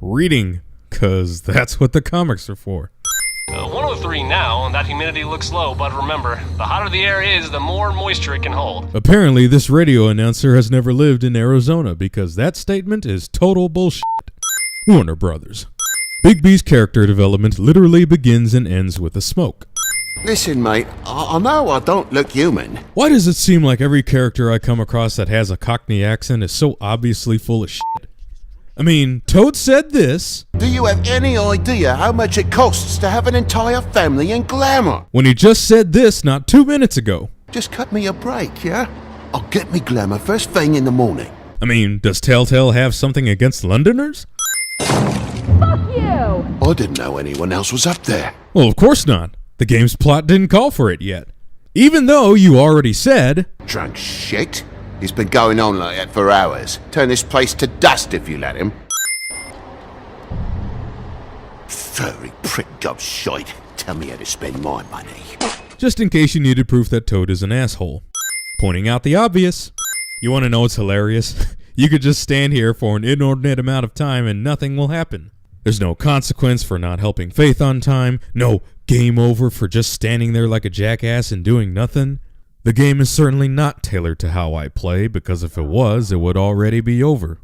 Reading, cause that's what the comics are for. 103 now, and that humidity looks low, but remember, the hotter the air is, the more moisture it can hold. Apparently, this radio announcer has never lived in Arizona, because that statement is total bullshit. Warner Brothers. Bigby's character development literally begins and ends with a smoke. Listen, mate, I know I don't look human. Why does it seem like every character I come across that has a Cockney accent is so obviously full of shit? I mean, Toad said this. Do you have any idea how much it costs to have an entire family in glamour? When he just said this not 2 minutes ago. Just cut me a break, yeah? I'll get me glamour first thing in the morning. I mean, does Telltale have something against Londoners? Fuck you! I didn't know anyone else was up there. Well, of course not. The game's plot didn't call for it yet. Even though you already said... Drunk shit. He's been going on like that for hours. Turn this place to dust if you let him. Furry prick job shite. Tell me how to spend my money. Just in case you needed proof that Toad is an asshole. Pointing out the obvious. You want to know what's hilarious? You could just stand here for an inordinate amount of time and nothing will happen. There's no consequence for not helping Faith on time. No game over for just standing there like a jackass and doing nothing. The game is certainly not tailored to how I play, because if it was, it would already be over.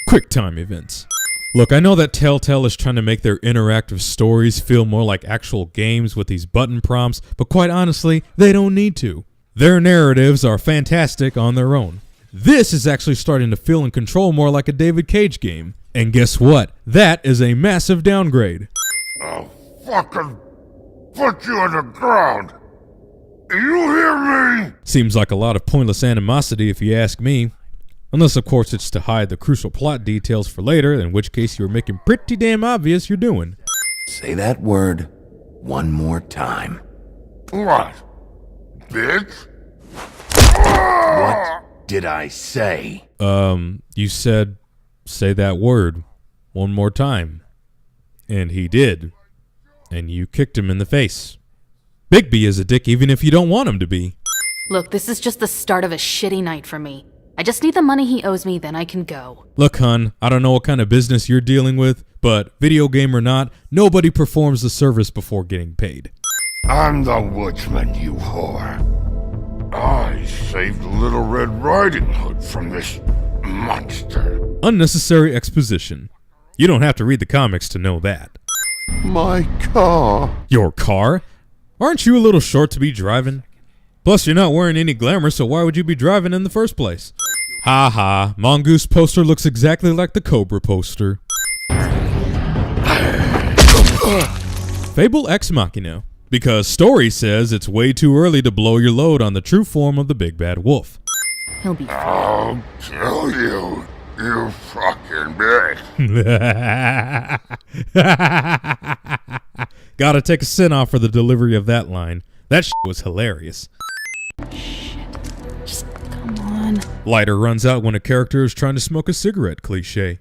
Quick time events. Look, I know that Telltale is trying to make their interactive stories feel more like actual games with these button prompts, but quite honestly, they don't need to. Their narratives are fantastic on their own. This is actually starting to feel and control more like a David Cage game. And guess what? That is a massive downgrade. I'll fucking put you on the ground. You hear me? Seems like a lot of pointless animosity if you ask me. Unless of course it's to hide the crucial plot details for later, in which case you're making pretty damn obvious you're doing. Say that word one more time. What? Bitch? What did I say? You said, say that word one more time. And he did. And you kicked him in the face. Bigby is a dick even if you don't want him to be. Look, this is just the start of a shitty night for me. I just need the money he owes me, then I can go. Look, hon, I don't know what kind of business you're dealing with, but video game or not, nobody performs the service before getting paid. I'm the woodsman, you whore. I saved Little Red Riding Hood from this monster. Unnecessary exposition. You don't have to read the comics to know that. My car. Your car? Aren't you a little short to be driving? Plus, you're not wearing any glamour, so why would you be driving in the first place? Ha ha, Mongoose poster looks exactly like the Cobra poster. Fable Ex Machina. Because story says it's way too early to blow your load on the true form of the big bad wolf. He'll be fine. I'll kill you, you fucking bitch. Gotta take a sin off for the delivery of that line. That shit was hilarious. Shit. Just come on. Lighter runs out when a character is trying to smoke a cigarette cliche.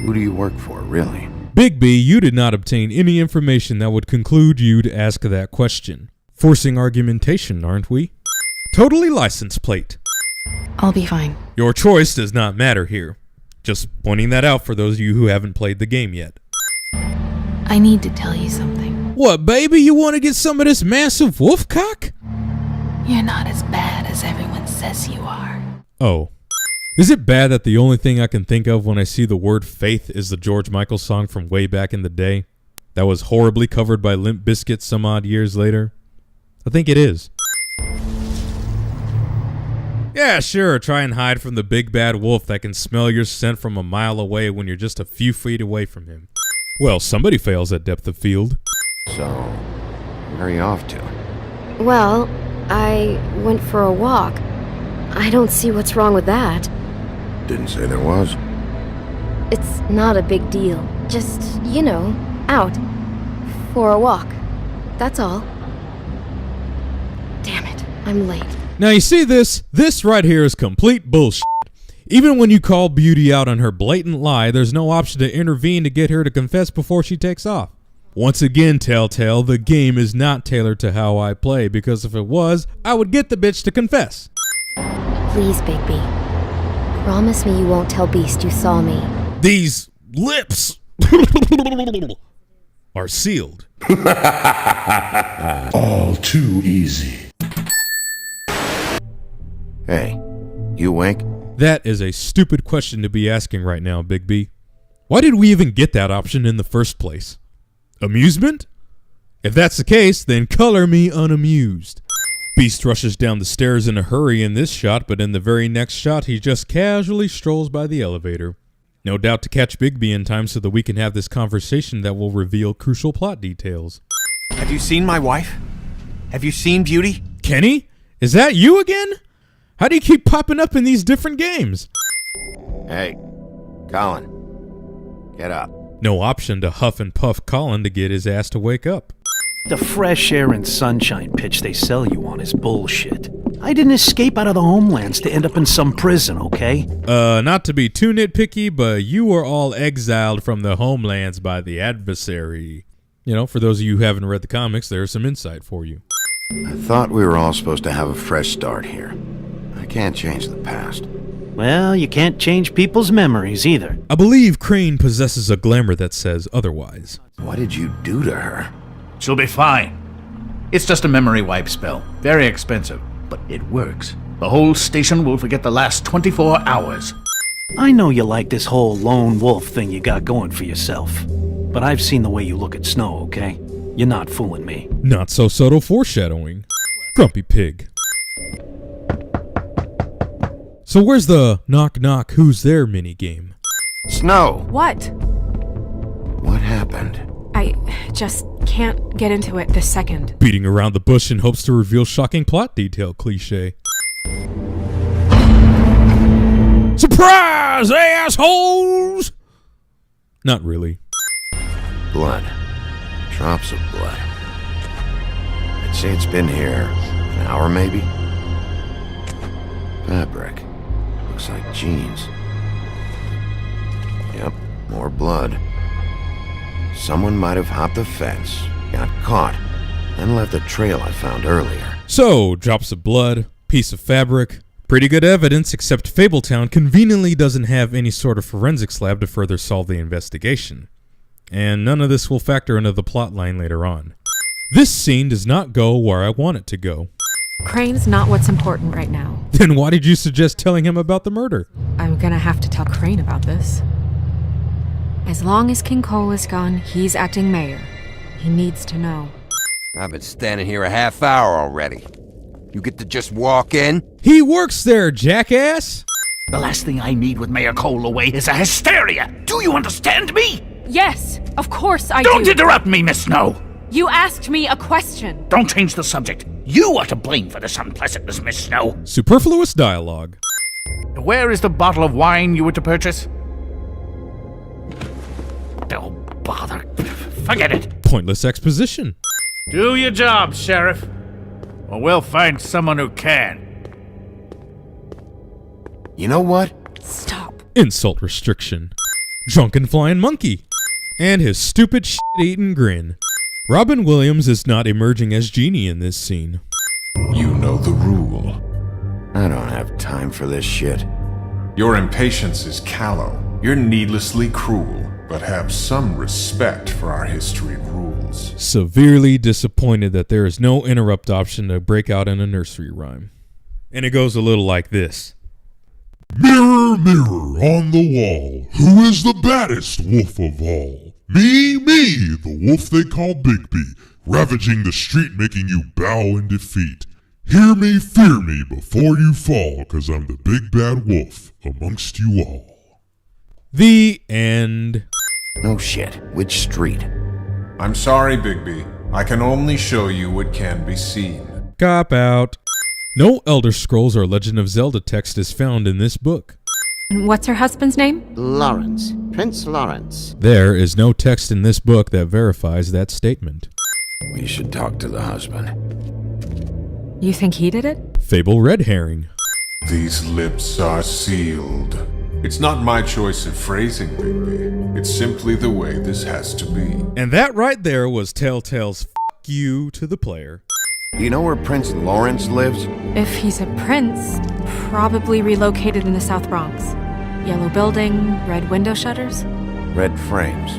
Who do you work for, really? Bigby, you did not obtain any information that would conclude you to ask that question. Forcing argumentation, aren't we? Totally license plate. I'll be fine. Your choice does not matter here. Just pointing that out for those of you who haven't played the game yet. I need to tell you something. What, baby? You want to get some of this massive wolf cock? You're not as bad as everyone says you are. Oh. Is it bad that the only thing I can think of when I see the word faith is the George Michael song from way back in the day? That was horribly covered by Limp Bizkit some odd years later? I think it is. Yeah, sure, try and hide from the big bad wolf that can smell your scent from a mile away when you're just a few feet away from him. Well, somebody fails at depth of field. So, where are you off to? Well, I went for a walk. I don't see what's wrong with that. Didn't say there was. It's not a big deal. Just, you know, out. For a walk. That's all. Damn it, I'm late. Now you see this right here is complete bullshit. Even when you call Beauty out on her blatant lie, there's no option to intervene to get her to confess before she takes off. Once again, Telltale, the game is not tailored to how I play, because if it was, I would get the bitch to confess. Please, Bigby. Promise me you won't tell Beast you saw me. These lips are sealed. All too easy. Hey, you Wink? That is a stupid question to be asking right now, Big B. Why did we even get that option in the first place? Amusement? If that's the case, then color me unamused. Beast rushes down the stairs in a hurry in this shot, but in the very next shot, he just casually strolls by the elevator. No doubt to catch Bigby in time so that we can have this conversation that will reveal crucial plot details. Have you seen my wife? Have you seen Beauty? Kenny? Is that you again? How do you keep popping up in these different games? Hey, Colin. Get up. No option to huff and puff Colin to get his ass to wake up. The fresh air and sunshine pitch they sell you on is bullshit. I didn't escape out of the homelands to end up in some prison, okay? Not to be too nitpicky, but you were all exiled from the homelands by the adversary. You know, for those of you who haven't read the comics, there's some insight for you. I thought we were all supposed to have a fresh start here. I can't change the past. Well, you can't change people's memories either. I believe Crane possesses a glamour that says otherwise. What did you do to her? She'll be fine. It's just a memory wipe spell. Very expensive, but it works. The whole station will forget the last 24 hours. I know you like this whole lone wolf thing you got going for yourself. But I've seen the way you look at Snow, okay? You're not fooling me. Not so subtle foreshadowing. Grumpy pig. So where's the knock knock who's there minigame? Snow! What? What happened? I just can't get into it this second. Beating around the bush in hopes to reveal shocking plot detail cliche. Surprise, assholes! Not really. Blood. Drops of blood. I'd say it's been here an hour maybe? Fabric. Looks like jeans. Yep, more blood. Someone might have hopped the fence, got caught, and left the trail I found earlier. So, drops of blood, piece of fabric, pretty good evidence, except Fabletown conveniently doesn't have any sort of forensics lab to further solve the investigation. And none of this will factor into the plotline later on. This scene does not go where I want it to go. Crane's not what's important right now. Then why did you suggest telling him about the murder? I'm gonna have to tell Crane about this. As long as King Cole is gone, he's acting mayor. He needs to know. I've been standing here a half hour already. You get to just walk in? He works there, jackass! The last thing I need with Mayor Cole away is a hysteria. Do you understand me? Yes, of course I Don't do. interrupt me, Miss Snow. You asked me a question. Don't change the subject. You are to blame for this unpleasantness, Miss Snow. Superfluous dialogue. Where is the bottle of wine you were to purchase? Oh, bother. Forget it. Pointless exposition. Do your job, Sheriff. Or we'll find someone who can. You know what? Stop. Insult restriction. Drunken flying monkey. And his stupid shit-eating grin. Robin Williams is not emerging as Genie in this scene. You know the rule. I don't have time for this shit. Your impatience is callow. You're needlessly cruel. But have some respect for our history and rules. Severely disappointed that there is no interrupt option to break out in a nursery rhyme. And it goes a little like this. Mirror, mirror on the wall, who is the baddest wolf of all? Me, the wolf they call Bigby, ravaging the street, making you bow in defeat. Hear me, fear me before you fall, 'cause I'm the big bad wolf amongst you all. The end. No shit. Which street? I'm sorry, Bigby. I can only show you what can be seen. Cop out. No Elder Scrolls or Legend of Zelda text is found in this book. And what's her husband's name? Lawrence. Prince Lawrence. There is no text in this book that verifies that statement. We should talk to the husband. You think he did it? Fable red herring. These lips are sealed. It's not my choice of phrasing, Bigby. It's simply the way this has to be. And that right there was Telltale's f*** you to the player. You know where Prince Lawrence lives? If he's a prince, probably relocated in the South Bronx. Yellow building, red window shutters. Red frames.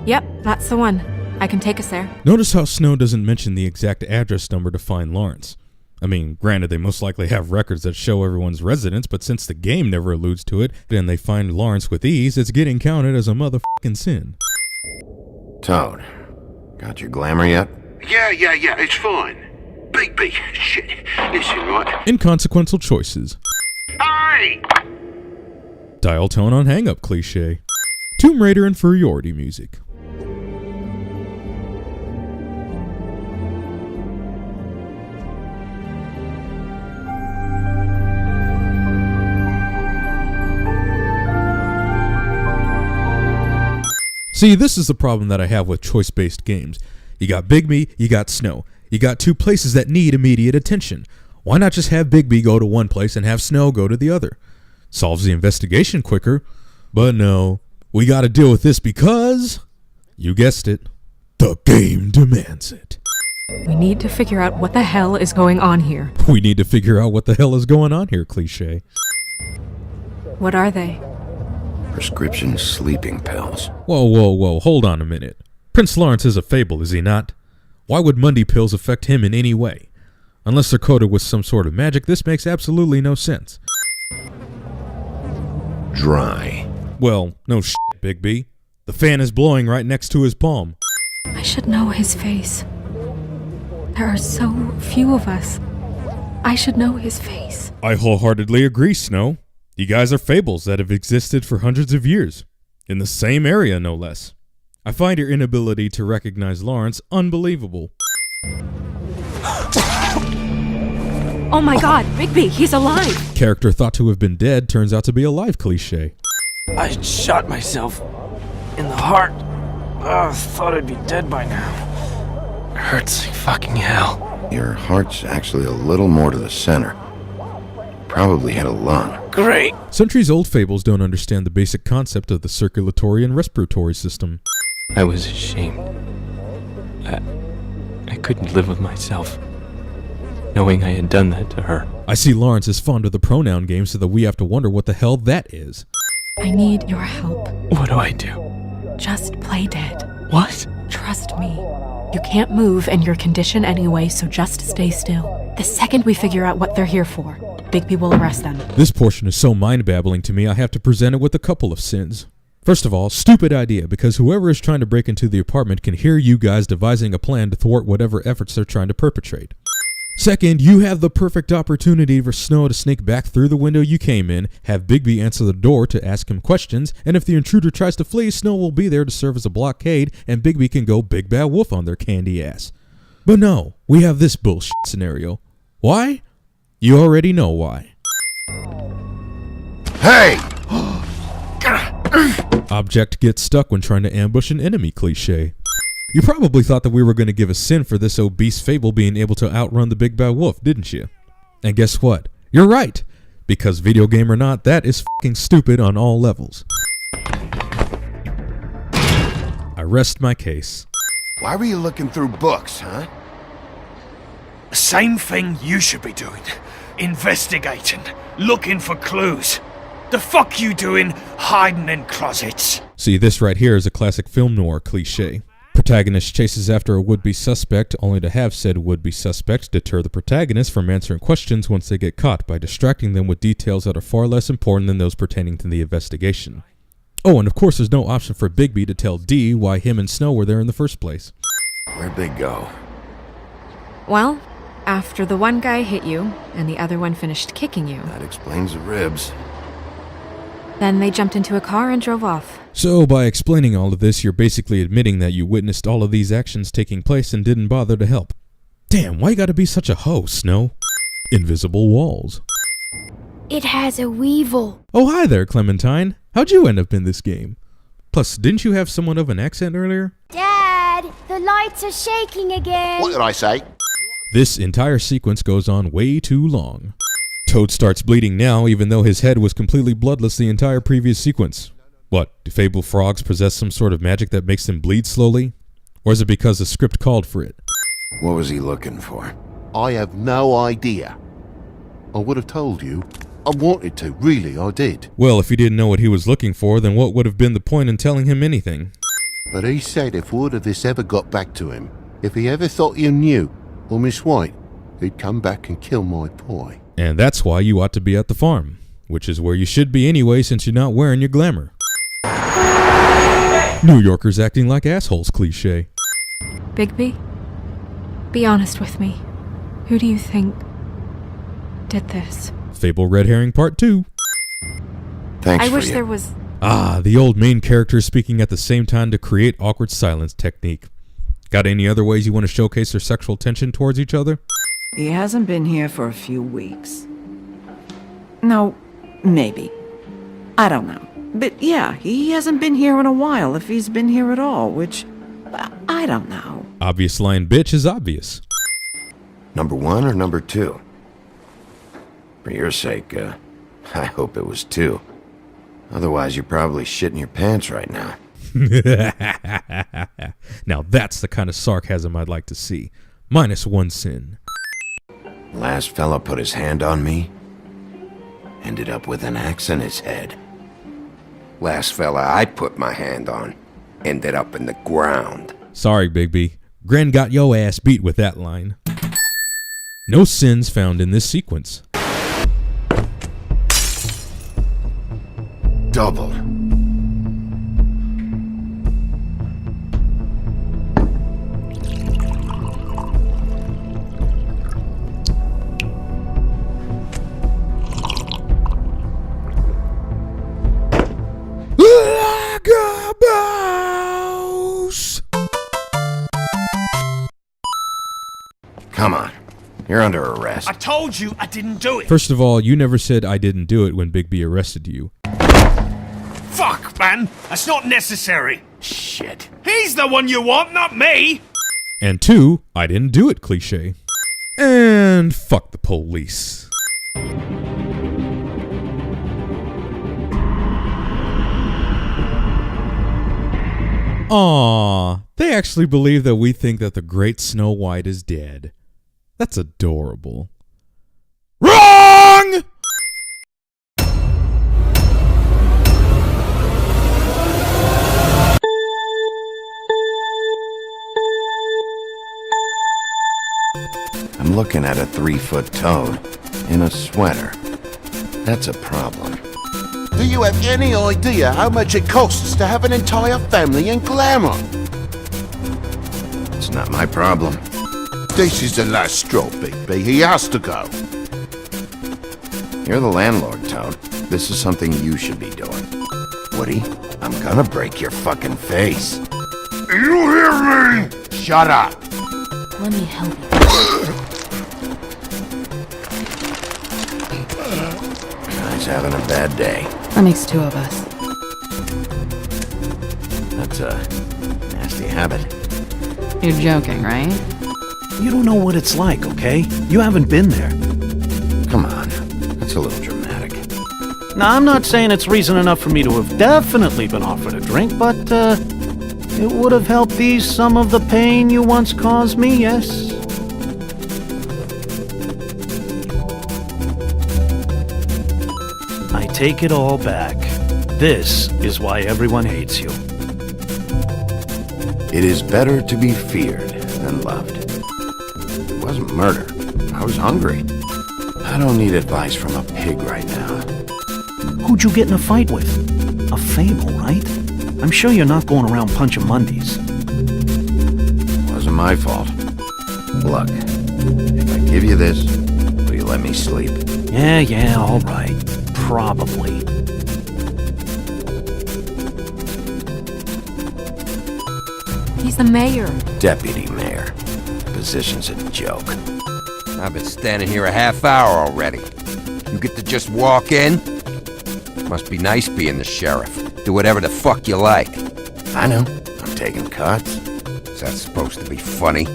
Yep, that's the one. I can take us there. Notice how Snow doesn't mention the exact address number to find Lawrence. I mean, granted, they most likely have records that show everyone's residence, but since the game never alludes to it, then they find Lawrence with ease, it's getting counted as a motherfucking sin. Toad, got your glamour yet? Yeah, it's fine. Bigby, shit. Listen, right? Inconsequential choices. Hey! Dial tone on hang-up cliche. Tomb Raider inferiority music. See, this is the problem that I have with choice-based games. You got Bigby, you got Snow. You got two places that need immediate attention. Why not just have Bigby go to one place and have Snow go to the other? Solves the investigation quicker. But no, we gotta deal with this because, you guessed it, the game demands it. We need to figure out what the hell is going on here. We need to figure out what the hell is going on here, cliche. What are they? Prescription sleeping pills. Whoa, hold on a minute. Prince Lawrence is a fable, is he not? Why would Mundy pills affect him in any way? Unless they're coated with some sort of magic, this makes absolutely no sense. Dry. Well, no shit, Bigby. The fan is blowing right next to his palm. I should know his face. There are so few of us. I should know his face. I wholeheartedly agree, Snow. You guys are fables that have existed for hundreds of years. In the same area, no less. I find your inability to recognize Lawrence unbelievable. Oh my god, Bigby, he's alive! Character thought to have been dead turns out to be alive, cliche. I shot myself in the heart. Oh, thought I'd be dead by now. Hurts like fucking hell. Your heart's actually a little more to the center. Probably had a lung. Great. Centuries-old fables don't understand the basic concept of the circulatory and respiratory system. I was ashamed. I couldn't live with myself, knowing I had done that to her. I see Lawrence is fond of the pronoun game, so that we have to wonder what the hell that is. I need your help. What do I do? Just play dead. What? Trust me. You can't move and you're conditioned anyway, so just stay still. The second we figure out what they're here for, Bigby will arrest them. This portion is so mind-babbling to me, I have to present it with a couple of sins. First of all, stupid idea, because whoever is trying to break into the apartment can hear you guys devising a plan to thwart whatever efforts they're trying to perpetrate. Second, you have the perfect opportunity for Snow to sneak back through the window you came in, have Bigby answer the door to ask him questions, and if the intruder tries to flee, Snow will be there to serve as a blockade, and Bigby can go big bad wolf on their candy ass. But no, we have this bullshit scenario. Why? You already know why. Hey! Object gets stuck when trying to ambush an enemy, cliche. You probably thought that we were going to give a sin for this obese fable being able to outrun the big bad wolf, didn't you? And guess what? You're right! Because video game or not, that is fucking stupid on all levels. I rest my case. Why were you looking through books, huh? Same thing you should be doing. Investigating. Looking for clues. The fuck you doing hiding in closets? See, this right here is a classic film noir cliche. Protagonist chases after a would-be suspect only to have said would-be suspect deter the protagonist from answering questions once they get caught by distracting them with details that are far less important than those pertaining to the investigation. Oh, and of course there's no option for Bigby to tell D why him and Snow were there in the first place. Where'd they go? Well, after the one guy hit you and the other one finished kicking you, That explains the ribs. then they jumped into a car and drove off. So, by explaining all of this, you're basically admitting that you witnessed all of these actions taking place and didn't bother to help. Damn, why you gotta be such a hoe, Snow? Invisible walls. It has a weevil. Oh, hi there, Clementine. How'd you end up in this game? Plus, didn't you have somewhat of an accent earlier? Dad, the lights are shaking again. What did I say? This entire sequence goes on way too long. Toad starts bleeding now, even though his head was completely bloodless the entire previous sequence. What, do fable frogs possess some sort of magic that makes them bleed slowly? Or is it because the script called for it? What was he looking for? I have no idea. I would have told you. I wanted to, really, I did. Well, if you didn't know what he was looking for, then what would have been the point in telling him anything? But he said if word of this ever got back to him, if he ever thought you knew, or Miss White, he'd come back and kill my boy. And that's why you ought to be at the farm, which is where you should be anyway since you're not wearing your glamour. New Yorkers acting like assholes cliche. Bigby, be honest with me. Who do you think did this? Fable Red Herring Part 2. Thanks I for wish you. there was... Ah, the old main character speaking at the same time to create awkward silence technique. Got any other ways you want to showcase their sexual tension towards each other? He hasn't been here for a few weeks. No, maybe. I don't know. But yeah, he hasn't been here in a while, if he's been here at all, which... I don't know. Obvious line bitch is obvious. Number 1 or number 2? For your sake, I hope it was 2. Otherwise, you're probably shitting your pants right now. Now that's the kind of sarcasm I'd like to see. -1 sin. Last fella put his hand on me. Ended up with an axe in his head. Last fella I put my hand on. Ended up in the ground. Sorry, Bigby. Gren got yo ass beat with that line. No sins found in this sequence. Double. Come on. You're under arrest. I told you I didn't do it. First of all, you never said I didn't do it when Bigby arrested you. Fuck, man. That's not necessary. Shit. He's the one you want, not me. And 2, I didn't do it cliche. And fuck the police. Aww, they actually believe that we think that the great Snow White is dead. That's adorable. Wrong! I'm looking at a 3-foot toad in a sweater. That's a problem. Do you have any idea how much it costs to have an entire family in glamour? It's not my problem. This is the last straw, Bigby. He has to go. You're the landlord, Toad. This is something you should be doing. Woody, I'm gonna break your fucking face. You hear me? Shut up. Let me help you. Guy's having a bad day. That makes 2 of us. That's a nasty habit. You're joking, right? You don't know what it's like, okay? You haven't been there. Come on, that's a little dramatic. Now, I'm not saying it's reason enough for me to have definitely been offered a drink, but, it would have helped ease some of the pain you once caused me, yes? I take it all back. This is why everyone hates you. It is better to be feared than loved. It wasn't murder. I was hungry. I don't need advice from a pig right now. Who'd you get in a fight with? A fable, right? I'm sure you're not going around punching Mondays. Wasn't my fault. Look, if I give you this, will you let me sleep? Yeah, all right. Probably. He's the mayor. Deputy mayor. The position's a joke. I've been standing here a half hour already. You get to just walk in? Must be nice being the sheriff. Do whatever the fuck you like. I know. I'm taking cuts. Is that supposed to be funny?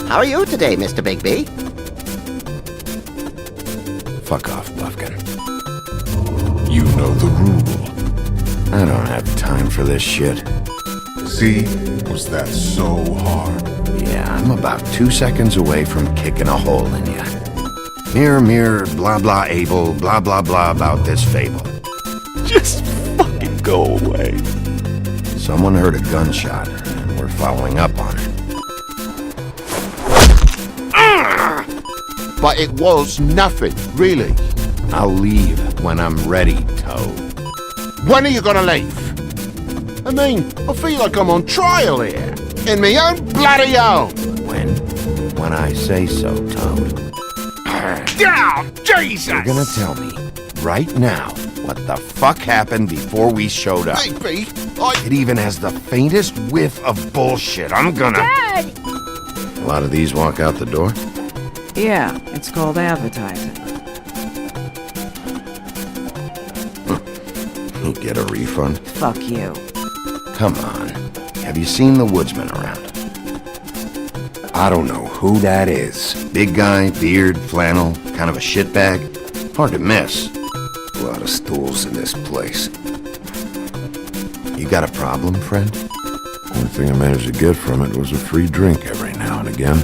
How are you today, Mr. Bigby? Fuck off, Buffkin. You know the rule. I don't have time for this shit. See? Was that so hard? Yeah, I'm about 2 seconds away from kicking a hole in you. Mirror, mirror, blah blah able, blah blah blah about this fable. Just fucking go away. Someone heard a gunshot, and we're following up on it. But it was nothing, really. I'll leave when I'm ready, Toad. When are you gonna leave? I mean, I feel like I'm on trial here. In my own bloody home. When I say so, Toad. Oh, Jesus! You're gonna tell me, right now, what the fuck happened before we showed up. Maybe It even has the faintest whiff of bullshit. I'm gonna... Dad! A lot of these walk out the door? Yeah, it's called advertising. You get a refund? Fuck you. Come on. Have you seen the woodsman around? I don't know who that is. Big guy, beard, flannel, kind of a shitbag. Hard to miss. A lot of stools in this place. You got a problem, friend? Only thing I managed to get from it was a free drink every now and again.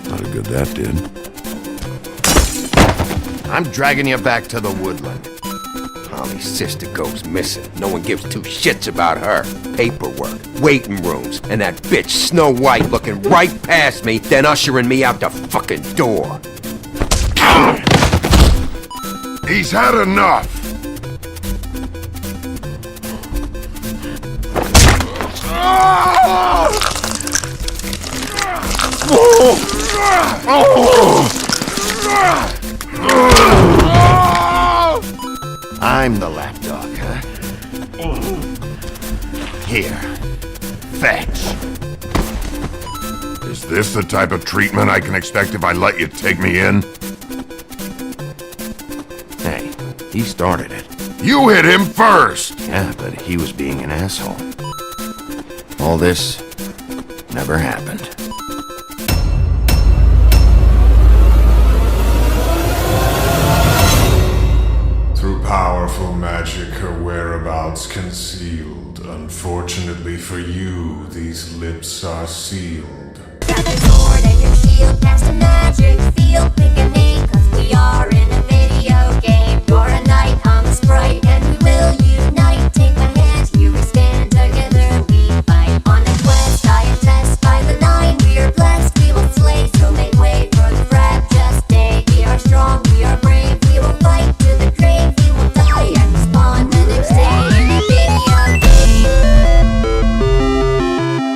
Not a good that did. I'm dragging you back to the woodland. Holly's sister goes missing. No one gives two shits about her. Paperwork, waiting rooms, and that bitch Snow White looking right past me, then ushering me out the fucking door. He's had enough! I'm the lapdog, huh? Here. Fetch. Is this the type of treatment I can expect if I let you take me in? Hey, he started it. You hit him first! Yeah, but he was being an asshole. All this never happened. Through powerful magic, her whereabouts concealed. Unfortunately for you, these lips are sealed. Grab a sword and your shield, cast a magic field, pick a